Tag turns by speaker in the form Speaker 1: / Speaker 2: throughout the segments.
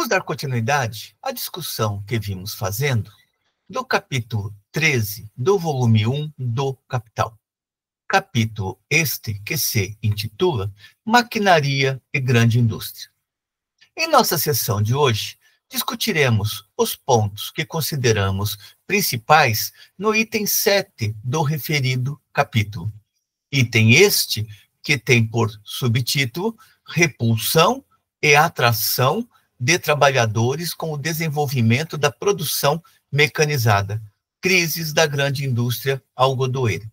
Speaker 1: Vamos dar continuidade à discussão que vimos fazendo do capítulo 13 do volume 1 do Capital. Capítulo este que se intitula Maquinaria e Grande Indústria. Em nossa sessão de hoje, discutiremos os pontos que consideramos principais no item 7 do referido capítulo. Item este que tem por subtítulo Repulsão e Atração de Trabalhadores com o Desenvolvimento da Produção Mecanizada, Crises da Grande Indústria Algodoeira.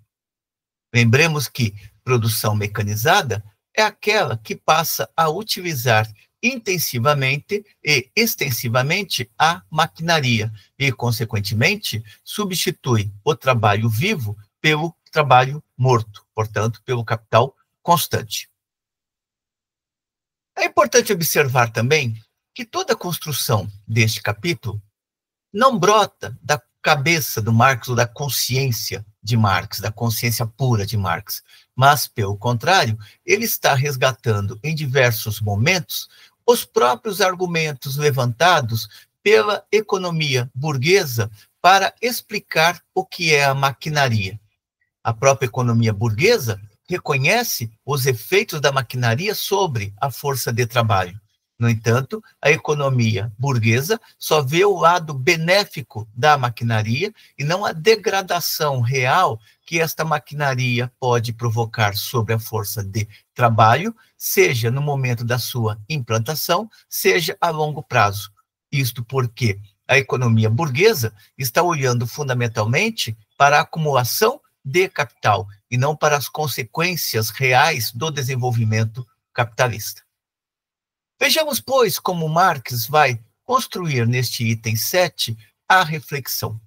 Speaker 1: Lembremos que produção mecanizada é aquela que passa a utilizar intensivamente e extensivamente a maquinaria e, consequentemente, substitui o trabalho vivo pelo trabalho morto, portanto, pelo capital constante. É importante observar também que toda a construção deste capítulo não brota da cabeça do Marx ou da consciência de Marx, da consciência pura de Marx, mas, pelo contrário, ele está resgatando em diversos momentos os próprios argumentos levantados pela economia burguesa para explicar o que é a maquinaria. A própria economia burguesa reconhece os efeitos da maquinaria sobre a força de trabalho. No entanto, a economia burguesa só vê o lado benéfico da maquinaria e não a degradação real que esta maquinaria pode provocar sobre a força de trabalho, seja no momento da sua implantação, seja a longo prazo. Isto porque a economia burguesa está olhando fundamentalmente para a acumulação de capital e não para as consequências reais do desenvolvimento capitalista. Vejamos, pois, como Marx vai construir neste item 7 a reflexão.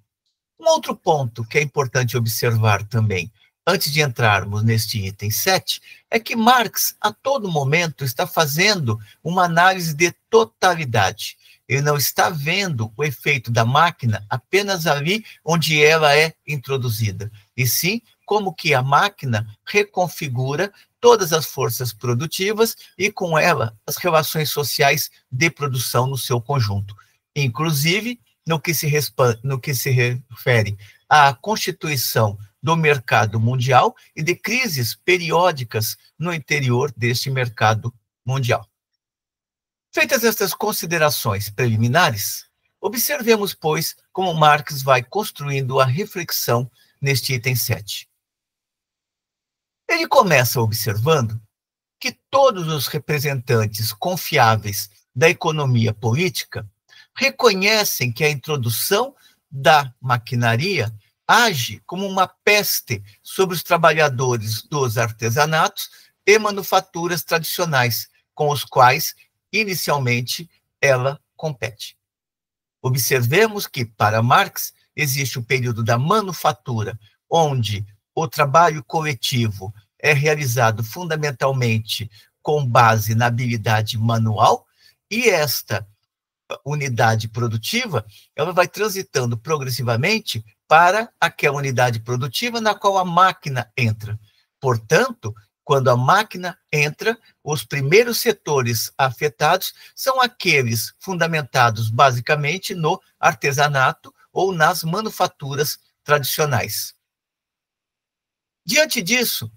Speaker 1: Um outro ponto que é importante observar também, antes de entrarmos neste item 7, é que Marx, a todo momento, está fazendo uma análise de totalidade. Ele não está vendo o efeito da máquina apenas ali onde ela é introduzida, e sim como que a máquina reconfigura todas as forças produtivas e, com ela, as relações sociais de produção no seu conjunto, inclusive no que se refere à constituição do mercado mundial e de crises periódicas no interior deste mercado mundial. Feitas estas considerações preliminares, observemos, pois, como Marx vai construindo a reflexão neste item 7. Ele começa observando que todos os representantes confiáveis da economia política reconhecem que a introdução da maquinaria age como uma peste sobre os trabalhadores dos artesanatos e manufaturas tradicionais, com os quais, inicialmente, ela compete. Observemos que, para Marx, existe o período da manufatura, onde o trabalho coletivo é realizado fundamentalmente com base na habilidade manual, e esta unidade produtiva, ela vai transitando progressivamente para aquela unidade produtiva na qual a máquina entra. Portanto, quando a máquina entra, os primeiros setores afetados são aqueles fundamentados basicamente no artesanato ou nas manufaturas tradicionais. Diante disso,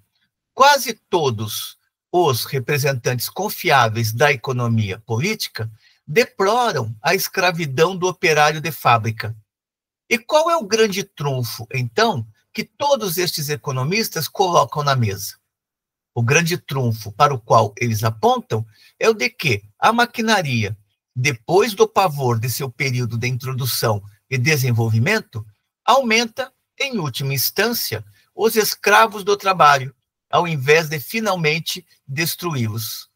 Speaker 1: quase todos os representantes confiáveis da economia política deploram a escravidão do operário de fábrica. E qual é o grande trunfo, então, que todos estes economistas colocam na mesa? O grande trunfo para o qual eles apontam é o de que a maquinaria, depois do pavor de seu período de introdução e desenvolvimento, aumenta, em última instância, os escravos do trabalho, ao invés de finalmente destruí-los.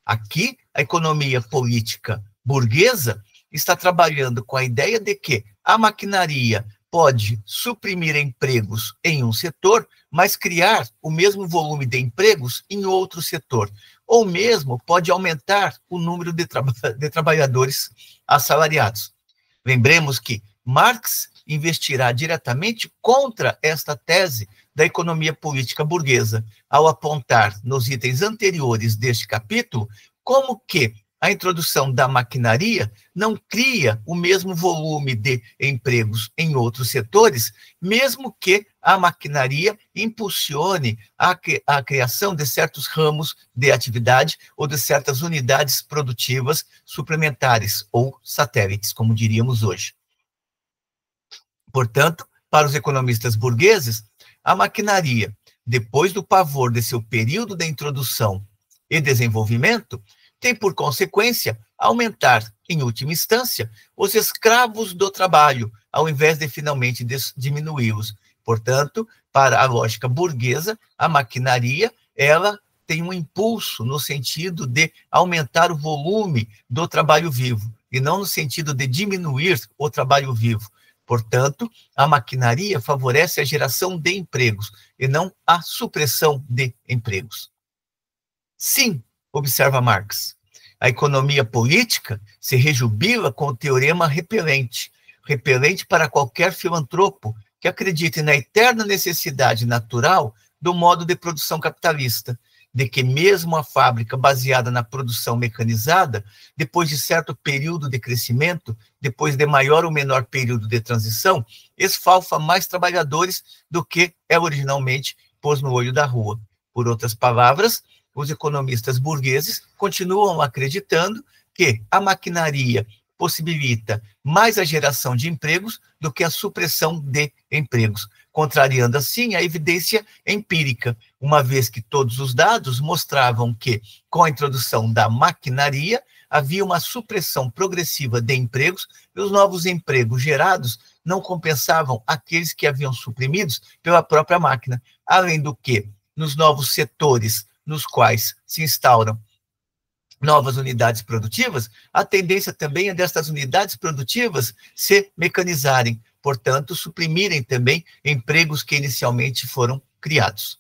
Speaker 1: Aqui, a economia política burguesa está trabalhando com a ideia de que a maquinaria pode suprimir empregos em um setor, mas criar o mesmo volume de empregos em outro setor, ou mesmo pode aumentar o número de trabalhadores assalariados. Lembremos que Marx investirá diretamente contra esta tese da economia política burguesa, ao apontar nos itens anteriores deste capítulo como que a introdução da maquinaria não cria o mesmo volume de empregos em outros setores, mesmo que a maquinaria impulsione a criação de certos ramos de atividade ou de certas unidades produtivas suplementares ou satélites, como diríamos hoje. Portanto, para os economistas burgueses, a maquinaria, depois do pavor de seu período de introdução e desenvolvimento, tem por consequência aumentar, em última instância, os escravos do trabalho, ao invés de finalmente diminuí-los. Portanto, para a lógica burguesa, a maquinaria, ela tem um impulso no sentido de aumentar o volume do trabalho vivo, e não no sentido de diminuir o trabalho vivo. Portanto, a maquinaria favorece a geração de empregos, e não a supressão de empregos. Sim, observa Marx, a economia política se rejubila com o teorema repelente para qualquer filantropo que acredite na eterna necessidade natural do modo de produção capitalista, de que mesmo a fábrica baseada na produção mecanizada, depois de certo período de crescimento, depois de maior ou menor período de transição, esfalfa mais trabalhadores do que ela originalmente pôs no olho da rua. Por outras palavras, os economistas burgueses continuam acreditando que a maquinaria possibilita mais a geração de empregos do que a supressão de empregos, contrariando assim a evidência empírica, uma vez que todos os dados mostravam que, com a introdução da maquinaria, havia uma supressão progressiva de empregos e os novos empregos gerados não compensavam aqueles que haviam suprimidos pela própria máquina, além do que, nos novos setores nos quais se instauram novas unidades produtivas, a tendência também é destas unidades produtivas se mecanizarem, portanto, suprimirem também empregos que inicialmente foram criados.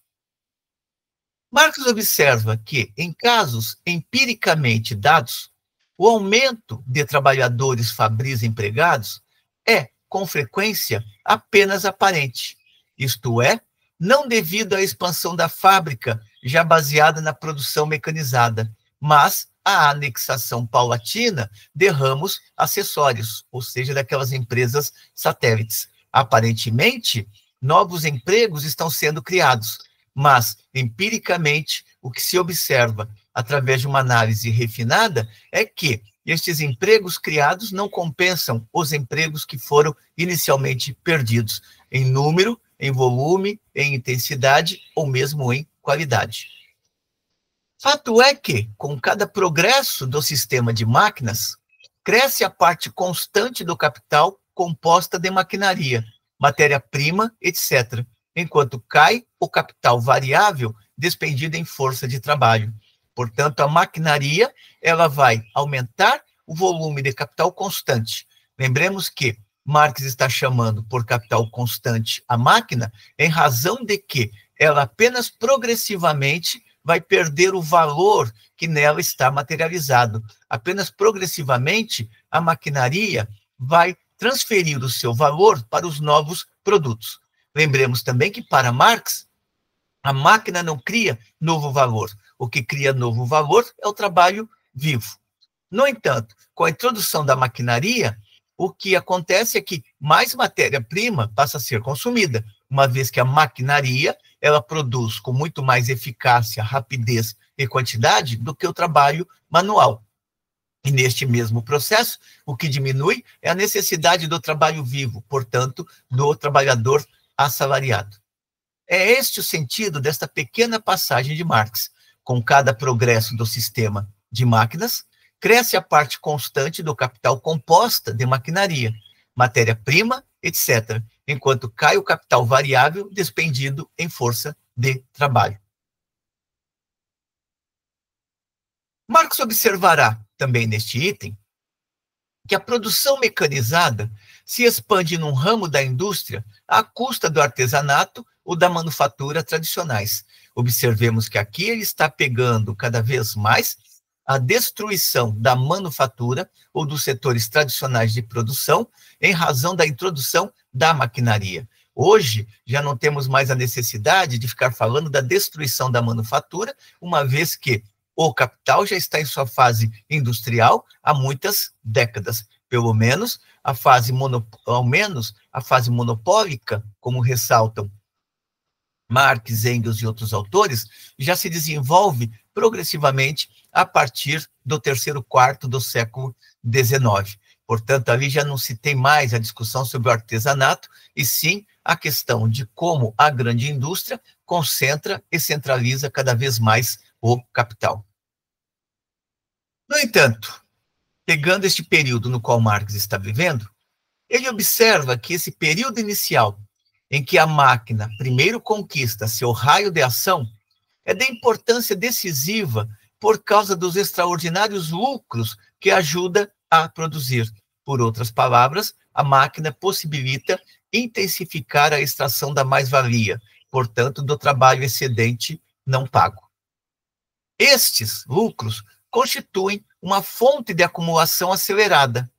Speaker 1: Marx observa que, em casos empiricamente dados, o aumento de trabalhadores fabris empregados é, com frequência, apenas aparente, isto é, não devido à expansão da fábrica já baseada na produção mecanizada, mas à anexação paulatina de ramos acessórios, ou seja, daquelas empresas satélites. Aparentemente, novos empregos estão sendo criados, mas, empiricamente, o que se observa através de uma análise refinada é que estes empregos criados não compensam os empregos que foram inicialmente perdidos, em número, em volume, em intensidade ou mesmo em qualidade. Fato é que, com cada progresso do sistema de máquinas, cresce a parte constante do capital composta de maquinaria, matéria-prima, etc., enquanto cai o capital variável despendido em força de trabalho. Portanto, a maquinaria ela vai aumentar o volume de capital constante. Lembremos que Marx está chamando por capital constante a máquina em razão de que ela apenas progressivamente vai perder o valor que nela está materializado. Apenas progressivamente a maquinaria vai transferir o seu valor para os novos produtos. Lembremos também que para Marx, a máquina não cria novo valor. O que cria novo valor é o trabalho vivo. No entanto, com a introdução da maquinaria, o que acontece é que mais matéria-prima passa a ser consumida, uma vez que a maquinaria ela produz com muito mais eficácia, rapidez e quantidade do que o trabalho manual. E neste mesmo processo, o que diminui é a necessidade do trabalho vivo, portanto, do trabalhador assalariado. É este o sentido desta pequena passagem de Marx. Com cada progresso do sistema de máquinas, cresce a parte constante do capital composta de maquinaria, matéria-prima, etc., enquanto cai o capital variável despendido em força de trabalho. Marx observará também neste item que a produção mecanizada se expande num ramo da indústria à custa do artesanato ou da manufatura tradicionais. Observemos que aqui ele está pegando cada vez mais a destruição da manufatura ou dos setores tradicionais de produção em razão da introdução da maquinaria. Hoje, já não temos mais a necessidade de ficar falando da destruição da manufatura, uma vez que O capital já está em sua fase industrial há muitas décadas. Pelo menos a fase monopólica, como ressaltam Marx, Engels e outros autores, já se desenvolve progressivamente a partir do terceiro quarto do século XIX. Portanto, ali já não se tem mais a discussão sobre o artesanato, e sim a questão de como a grande indústria concentra e centraliza cada vez mais o capital. No entanto, pegando este período no qual Marx está vivendo, ele observa que esse período inicial, em que a máquina primeiro conquista seu raio de ação, é de importância decisiva por causa dos extraordinários lucros que ajuda a produzir. Por outras palavras, a máquina possibilita intensificar a extração da mais-valia, portanto, do trabalho excedente não pago. Estes lucros constituem uma fonte de acumulação acelerada,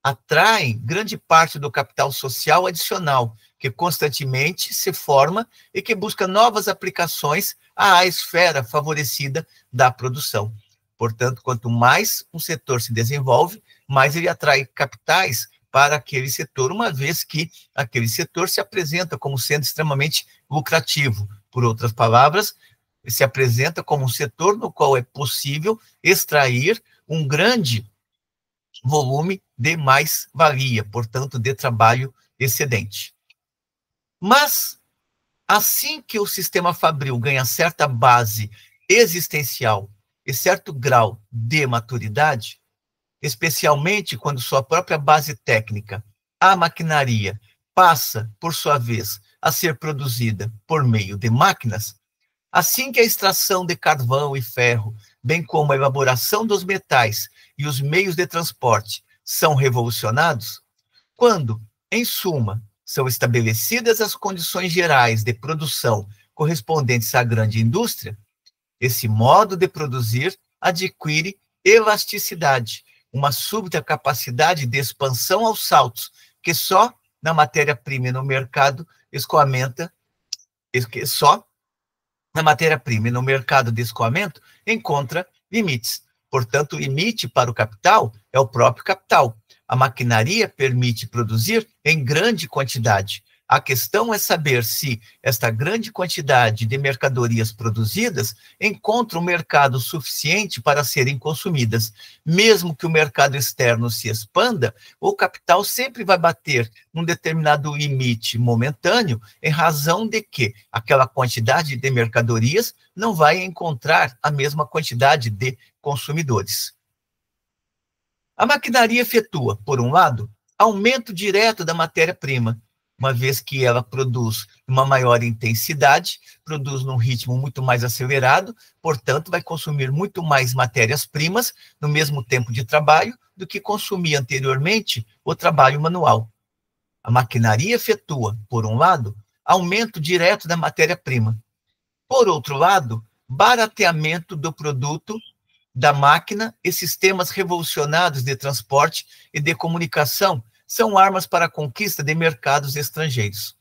Speaker 1: atraem grande parte do capital social adicional, que constantemente se forma e que busca novas aplicações à esfera favorecida da produção. Portanto, quanto mais um setor se desenvolve, mais ele atrai capitais para aquele setor, uma vez que aquele setor se apresenta como sendo extremamente lucrativo. Por outras palavras, se apresenta como um setor no qual é possível extrair um grande volume de mais-valia, portanto, de trabalho excedente. Mas, assim que o sistema fabril ganha certa base existencial e certo grau de maturidade, especialmente quando sua própria base técnica, a maquinaria, passa, por sua vez, a ser produzida por meio de máquinas, assim que a extração de carvão e ferro, bem como a elaboração dos metais e os meios de transporte são revolucionados, quando, em suma, são estabelecidas as condições gerais de produção correspondentes à grande indústria, esse modo de produzir adquire elasticidade, uma súbita capacidade de expansão aos saltos, que só na matéria-prima e no mercado de escoamento encontra limites. Portanto, o limite para o capital é o próprio capital. A maquinaria permite produzir em grande quantidade. A questão é saber se esta grande quantidade de mercadorias produzidas encontra um mercado suficiente para serem consumidas. Mesmo que o mercado externo se expanda, o capital sempre vai bater num determinado limite momentâneo, em razão de que aquela quantidade de mercadorias não vai encontrar a mesma quantidade de consumidores. A maquinaria efetua, por um lado, aumento direto da matéria-prima, uma vez que ela produz uma maior intensidade, produz num ritmo muito mais acelerado, portanto, vai consumir muito mais matérias-primas no mesmo tempo de trabalho do que consumia anteriormente o trabalho manual. A maquinaria efetua, por um lado, aumento direto da matéria-prima. Por outro lado, barateamento do produto da máquina e sistemas revolucionados de transporte e de comunicação são armas para a conquista de mercados estrangeiros.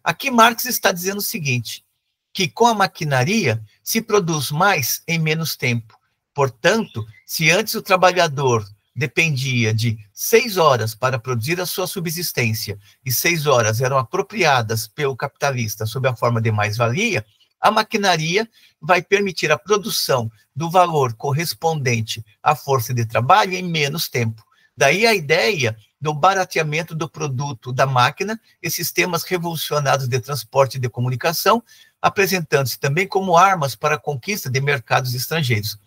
Speaker 1: Aqui Marx está dizendo o seguinte, que com a maquinaria se produz mais em menos tempo. Portanto, se antes o trabalhador dependia de 6 horas para produzir a sua subsistência e 6 horas eram apropriadas pelo capitalista sob a forma de mais-valia, a maquinaria vai permitir a produção do valor correspondente à força de trabalho em menos tempo. Daí a ideia do barateamento do produto da máquina e sistemas revolucionados de transporte e de comunicação, apresentando-se também como armas para a conquista de mercados estrangeiros.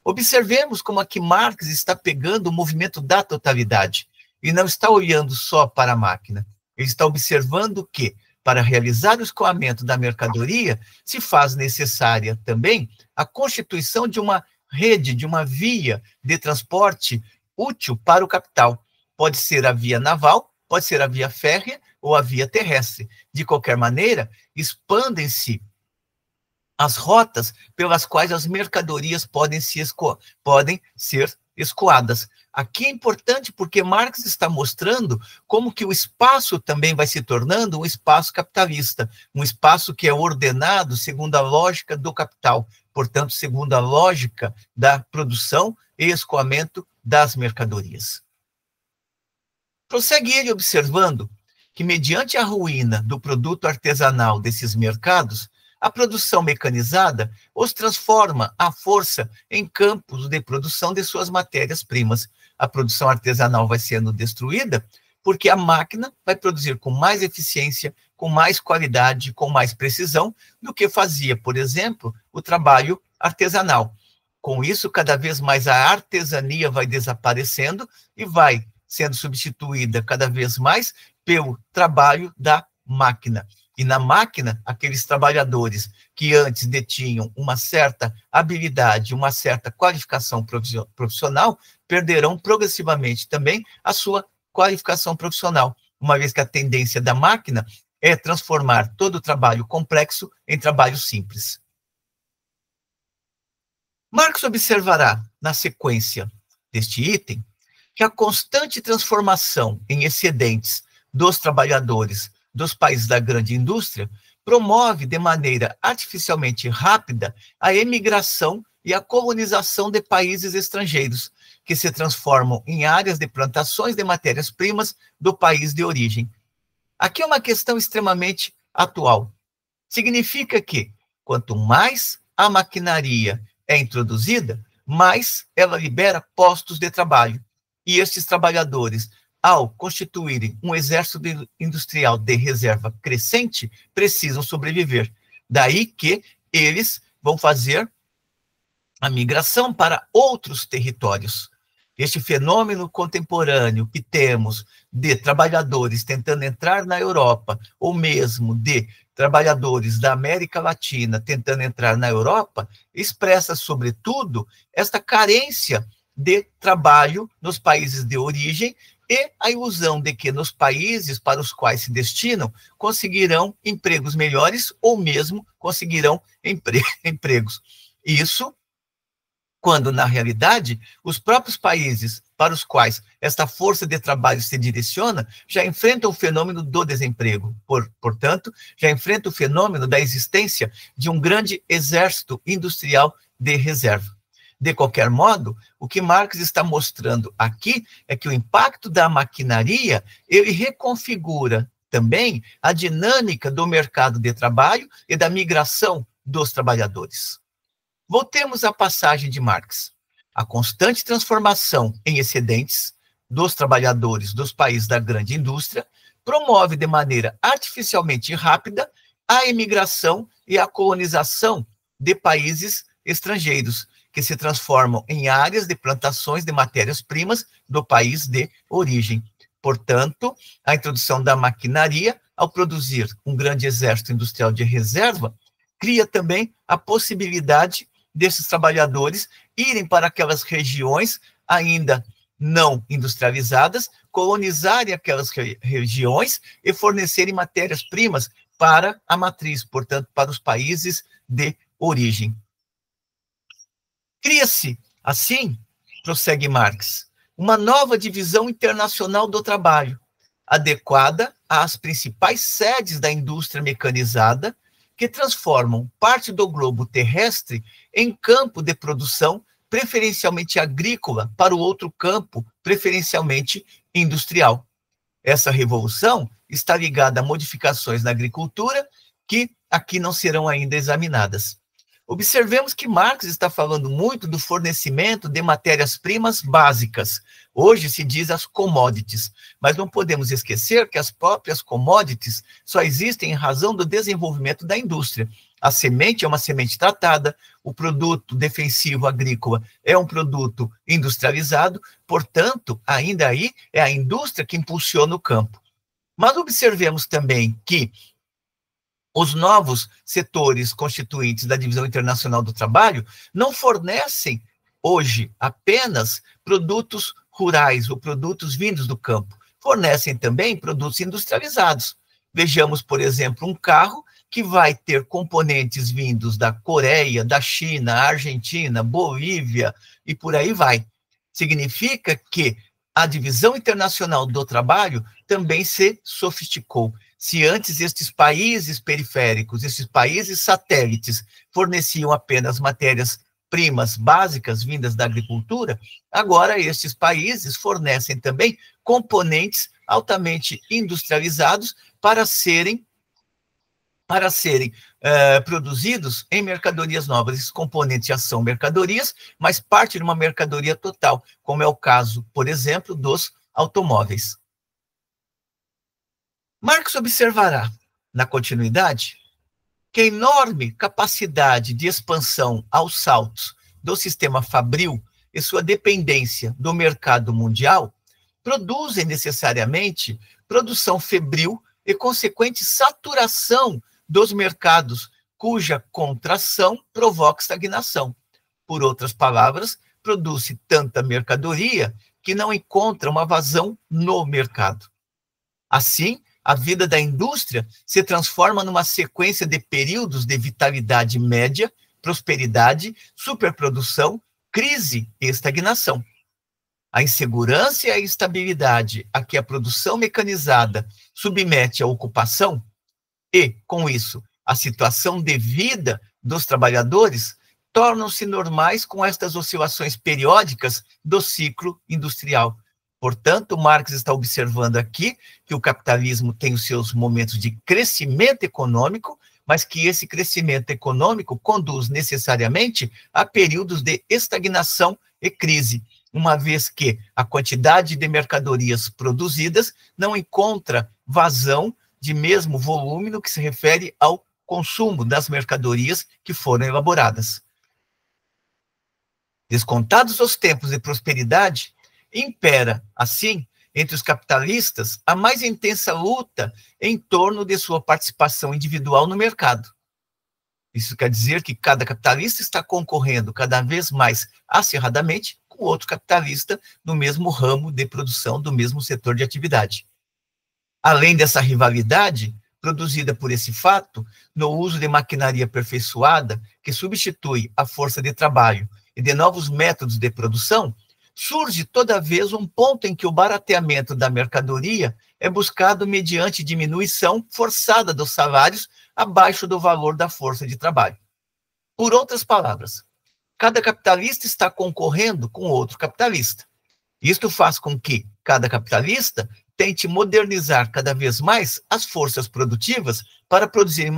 Speaker 1: Observemos como aqui Marx está pegando o movimento da totalidade e não está olhando só para a máquina. Ele está observando que, para realizar o escoamento da mercadoria, se faz necessária também a constituição de uma rede, de uma via de transporte útil para o capital. Pode ser a via naval, pode ser a via férrea ou a via terrestre. De qualquer maneira, expandem-se as rotas pelas quais as mercadorias podem ser escoadas. Aqui é importante porque Marx está mostrando como que o espaço também vai se tornando um espaço capitalista, um espaço que é ordenado segundo a lógica do capital. portanto, segundo a lógica da produção e escoamento das mercadorias. Prossegue ele observando que, mediante a ruína do produto artesanal desses mercados, a produção mecanizada os transforma à força em campos de produção de suas matérias-primas. A produção artesanal vai sendo destruída porque a máquina vai produzir com mais eficiência, com mais qualidade, com mais precisão do que fazia, por exemplo, o trabalho artesanal. Com isso, cada vez mais a artesania vai desaparecendo e vai sendo substituída cada vez mais pelo trabalho da máquina. E na máquina, aqueles trabalhadores que antes detinham uma certa habilidade, uma certa qualificação profissional, perderão progressivamente também a sua qualificação profissional, uma vez que a tendência da máquina é transformar todo o trabalho complexo em trabalho simples. Marx observará, na sequência deste item, que a constante transformação em excedentes dos trabalhadores dos países da grande indústria promove de maneira artificialmente rápida a emigração e a colonização de países estrangeiros, que se transformam em áreas de plantações de matérias-primas do país de origem. Aqui é uma questão extremamente atual. Significa que, quanto mais a maquinaria é introduzida, mais ela libera postos de trabalho. E estes trabalhadores, ao constituírem um exército industrial de reserva crescente, precisam sobreviver. Daí que eles vão fazer a migração para outros territórios. Este fenômeno contemporâneo que temos de trabalhadores tentando entrar na Europa, ou mesmo de trabalhadores da América Latina tentando entrar na Europa, expressa, sobretudo, esta carência de trabalho nos países de origem e a ilusão de que nos países para os quais se destinam conseguirão empregos melhores ou mesmo conseguirão empregos. Isso quando, na realidade, os próprios países para os quais esta força de trabalho se direciona já enfrentam o fenômeno do desemprego. Portanto, já enfrentam o fenômeno da existência de um grande exército industrial de reserva. De qualquer modo, o que Marx está mostrando aqui é que o impacto da maquinaria, ele reconfigura também a dinâmica do mercado de trabalho e da migração dos trabalhadores. Voltemos à passagem de Marx. A constante transformação em excedentes dos trabalhadores dos países da grande indústria promove de maneira artificialmente rápida a emigração e a colonização de países estrangeiros, que se transformam em áreas de plantações de matérias-primas do país de origem. Portanto, a introdução da maquinaria, ao produzir um grande exército industrial de reserva, cria também a possibilidade desses trabalhadores irem para aquelas regiões ainda não industrializadas, colonizarem aquelas regiões e fornecerem matérias-primas para a matriz, portanto, para os países de origem. Cria-se, assim, prossegue Marx, uma nova divisão internacional do trabalho, adequada às principais sedes da indústria mecanizada, que transformam parte do globo terrestre em campo de produção preferencialmente agrícola para o outro campo, preferencialmente industrial. Essa revolução está ligada a modificações na agricultura que aqui não serão ainda examinadas. Observemos que Marx está falando muito do fornecimento de matérias-primas básicas. Hoje se diz as commodities, mas não podemos esquecer que as próprias commodities só existem em razão do desenvolvimento da indústria. A semente é uma semente tratada, o produto defensivo agrícola é um produto industrializado, portanto, ainda aí é a indústria que impulsiona o campo. Mas observemos também que os novos setores constituintes da divisão internacional do trabalho não fornecem hoje apenas produtos rurais ou produtos vindos do campo, fornecem também produtos industrializados. Vejamos, por exemplo, um carro que vai ter componentes vindos da Coreia, da China, Argentina, Bolívia e por aí vai. Significa que a divisão internacional do trabalho também se sofisticou, Se antes estes países periféricos, esses países satélites, forneciam apenas matérias-primas básicas vindas da agricultura, agora estes países fornecem também componentes altamente industrializados para serem produzidos em mercadorias novas. Esses componentes já são mercadorias, mas parte de uma mercadoria total, como é o caso, por exemplo, dos automóveis. Marx observará, na continuidade, que a enorme capacidade de expansão aos saltos do sistema fabril e sua dependência do mercado mundial produzem necessariamente produção febril e consequente saturação dos mercados, cuja contração provoca estagnação. Por outras palavras, produz-se tanta mercadoria que não encontra uma vazão no mercado. Assim, a vida da indústria se transforma numa sequência de períodos de vitalidade média, prosperidade, superprodução, crise e estagnação. A insegurança e a instabilidade a que a produção mecanizada submete a ocupação e, com isso, a situação de vida dos trabalhadores tornam-se normais com estas oscilações periódicas do ciclo industrial. Portanto, Marx está observando aqui que o capitalismo tem os seus momentos de crescimento econômico, mas que esse crescimento econômico conduz necessariamente a períodos de estagnação e crise, uma vez que a quantidade de mercadorias produzidas não encontra vazão de mesmo volume no que se refere ao consumo das mercadorias que foram elaboradas. Descontados os tempos de prosperidade, impera, assim, entre os capitalistas, a mais intensa luta em torno de sua participação individual no mercado. Isso quer dizer que cada capitalista está concorrendo cada vez mais acirradamente com outro capitalista no mesmo ramo de produção, do mesmo setor de atividade. Além dessa rivalidade, produzida por esse fato, no uso de maquinaria aperfeiçoada, que substitui a força de trabalho, e de novos métodos de produção, surge toda vez um ponto em que o barateamento da mercadoria é buscado mediante diminuição forçada dos salários abaixo do valor da força de trabalho. Por outras palavras, cada capitalista está concorrendo com outro capitalista. Isto faz com que cada capitalista tente modernizar cada vez mais as forças produtivas para produzir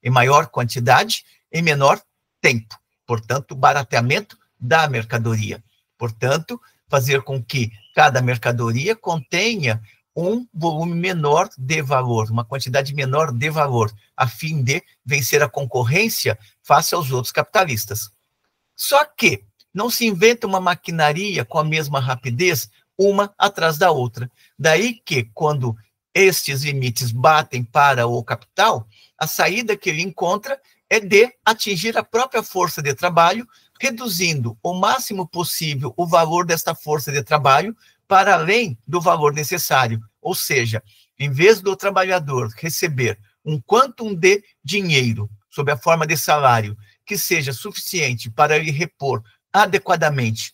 Speaker 1: em maior quantidade em menor tempo. Portanto, barateamento da mercadoria. Portanto, fazer com que cada mercadoria contenha um volume menor de valor, uma quantidade menor de valor, a fim de vencer a concorrência face aos outros capitalistas. Só que não se inventa uma maquinaria com a mesma rapidez, uma atrás da outra. Daí que, quando estes limites batem para o capital, a saída que ele encontra é de atingir a própria força de trabalho, reduzindo o máximo possível o valor desta força de trabalho para além do valor necessário. Ou seja, em vez do trabalhador receber um quantum de dinheiro, sob a forma de salário, que seja suficiente para ele repor adequadamente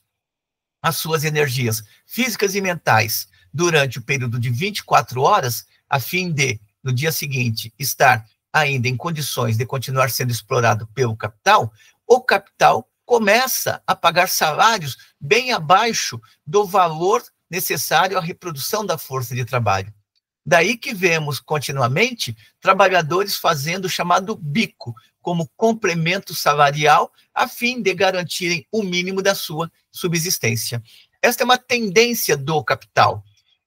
Speaker 1: as suas energias físicas e mentais durante o período de 24 horas, a fim de, no dia seguinte, estar ainda em condições de continuar sendo explorado pelo capital, o capital começa a pagar salários bem abaixo do valor necessário à reprodução da força de trabalho. Daí que vemos continuamente trabalhadores fazendo o chamado bico, como complemento salarial, a fim de garantirem o mínimo da sua subsistência. Esta é uma tendência do capital,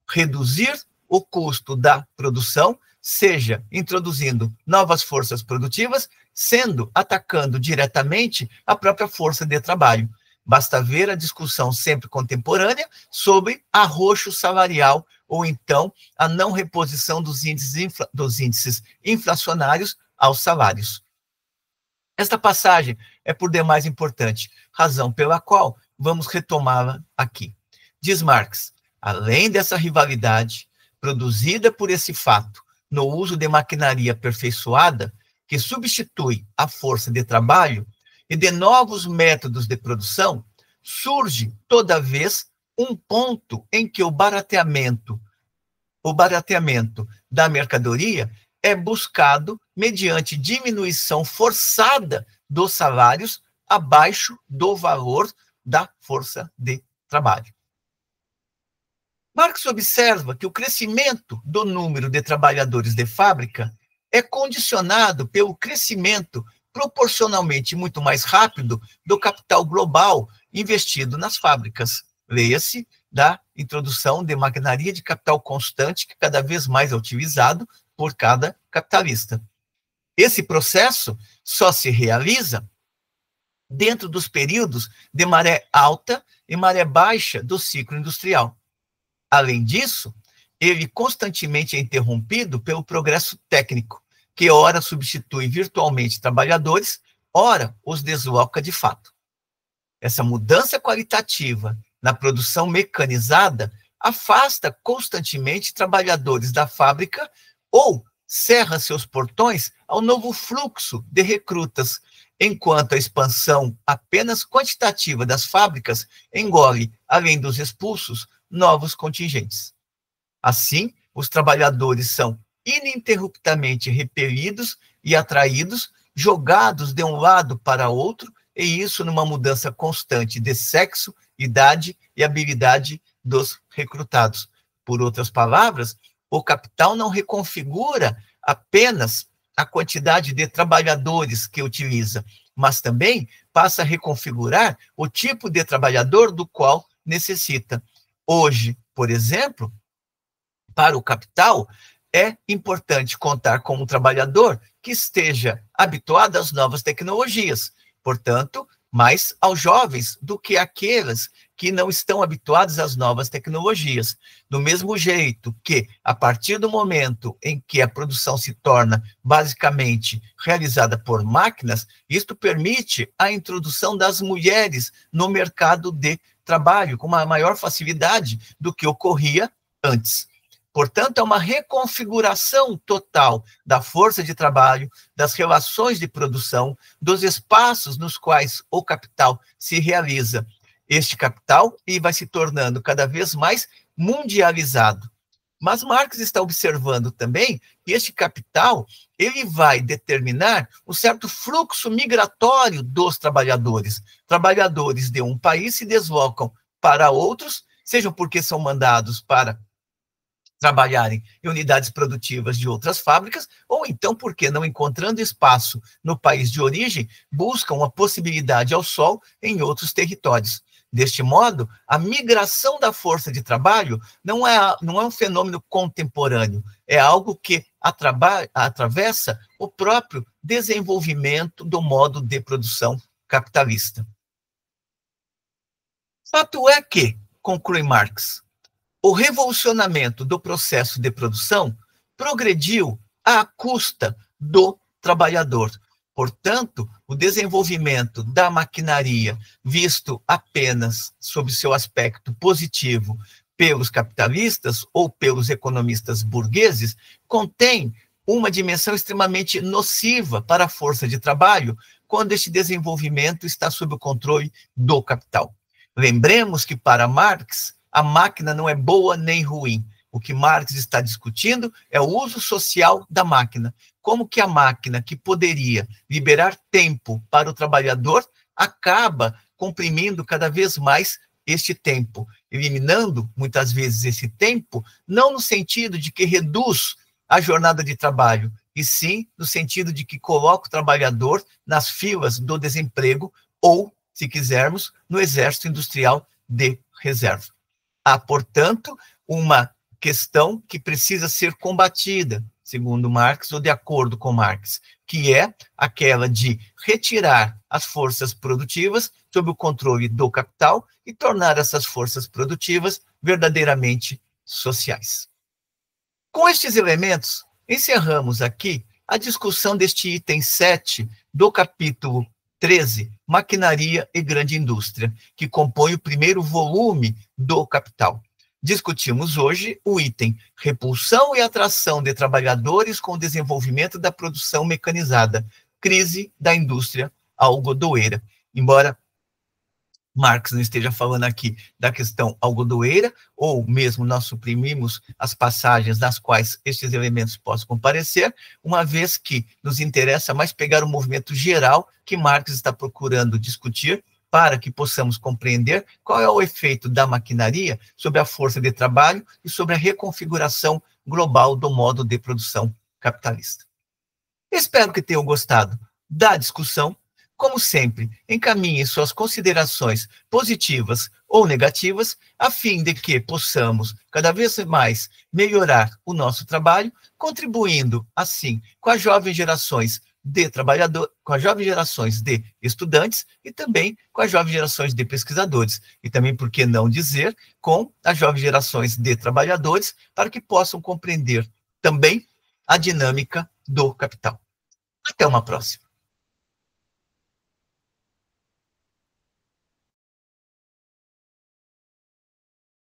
Speaker 1: reduzir o custo da produção, seja introduzindo novas forças produtivas, sendo atacando diretamente a própria força de trabalho. Basta ver a discussão sempre contemporânea sobre arroxo salarial ou então a não reposição dos índices inflacionários aos salários. Esta passagem é por demais importante, razão pela qual vamos retomá-la aqui. Diz Marx, além dessa rivalidade produzida por esse fato no uso de maquinaria aperfeiçoada, que substitui a força de trabalho, e de novos métodos de produção, surge, toda vez, um ponto em que o barateamento O barateamento da mercadoria é buscado mediante diminuição forçada dos salários abaixo do valor da força de trabalho. Marx observa que o crescimento do número de trabalhadores de fábrica é condicionado pelo crescimento proporcionalmente muito mais rápido do capital global investido nas fábricas. Leia-se da introdução de maquinaria de capital constante, que cada vez mais é utilizado por cada capitalista. Esse processo só se realiza dentro dos períodos de maré alta e maré baixa do ciclo industrial. Além disso, ele constantemente é interrompido pelo progresso técnico, que ora substitui virtualmente trabalhadores, ora os desloca de fato. Essa mudança qualitativa na produção mecanizada afasta constantemente trabalhadores da fábrica ou cerra seus portões ao novo fluxo de recrutas, enquanto a expansão apenas quantitativa das fábricas engole, além dos expulsos, novos contingentes. Assim, os trabalhadores são ininterruptamente repelidos e atraídos, jogados de um lado para outro, e isso numa mudança constante de sexo, idade e habilidade dos recrutados. Por outras palavras, o capital não reconfigura apenas a quantidade de trabalhadores que utiliza, mas também passa a reconfigurar o tipo de trabalhador do qual necessita. Hoje, por exemplo, para o capital, é importante contar com um trabalhador que esteja habituado às novas tecnologias, portanto, mais aos jovens do que aqueles que não estão habituados às novas tecnologias. Do mesmo jeito que, a partir do momento em que a produção se torna basicamente realizada por máquinas, isto permite a introdução das mulheres no mercado de trabalho com uma maior facilidade do que ocorria antes. Portanto, é uma reconfiguração total da força de trabalho, das relações de produção, dos espaços nos quais o capital se realiza. Este capital e vai se tornando cada vez mais mundializado. Mas Marx está observando também que este capital ele vai determinar um certo fluxo migratório dos trabalhadores. Trabalhadores de um país se deslocam para outros, sejam porque são mandados para trabalharem em unidades produtivas de outras fábricas, ou então porque, não encontrando espaço no país de origem, buscam uma possibilidade ao sol em outros territórios. Deste modo, a migração da força de trabalho não é um fenômeno contemporâneo, é algo que atravessa o próprio desenvolvimento do modo de produção capitalista. Fato é que, conclui Marx, o revolucionamento do processo de produção progrediu à custa do trabalhador. Portanto, o desenvolvimento da maquinaria, visto apenas sob seu aspecto positivo pelos capitalistas ou pelos economistas burgueses, contém uma dimensão extremamente nociva para a força de trabalho quando este desenvolvimento está sob o controle do capital. Lembremos que, para Marx, a máquina não é boa nem ruim. O que Marx está discutindo é o uso social da máquina. Como que a máquina, que poderia liberar tempo para o trabalhador, acaba comprimindo cada vez mais este tempo, eliminando muitas vezes esse tempo, não no sentido de que reduz a jornada de trabalho, e sim no sentido de que coloca o trabalhador nas filas do desemprego ou, se quisermos, no exército industrial de reserva. Há, portanto, uma questão que precisa ser combatida, segundo Marx, ou de acordo com Marx, que é aquela de retirar as forças produtivas sob o controle do capital e tornar essas forças produtivas verdadeiramente sociais. Com estes elementos, encerramos aqui a discussão deste item 7 do capítulo 13, Maquinaria e Grande Indústria, que compõe o primeiro volume do Capital. Discutimos hoje o item Repulsão e Atração de Trabalhadores com o Desenvolvimento da Produção Mecanizada, Crise da Indústria Algodoeira. Embora Marx não esteja falando aqui da questão algodoeira, ou mesmo nós suprimimos as passagens nas quais estes elementos possam comparecer, uma vez que nos interessa mais pegar o movimento geral que Marx está procurando discutir, para que possamos compreender qual é o efeito da maquinaria sobre a força de trabalho e sobre a reconfiguração global do modo de produção capitalista. Espero que tenham gostado da discussão. Como sempre, encaminhe suas considerações positivas ou negativas, a fim de que possamos cada vez mais melhorar o nosso trabalho, contribuindo, assim, com as jovens gerações de trabalhadores, com as jovens gerações de estudantes e também com as jovens gerações de pesquisadores. E também, por que não dizer, com as jovens gerações de trabalhadores, para que possam compreender também a dinâmica do capital. Até uma próxima.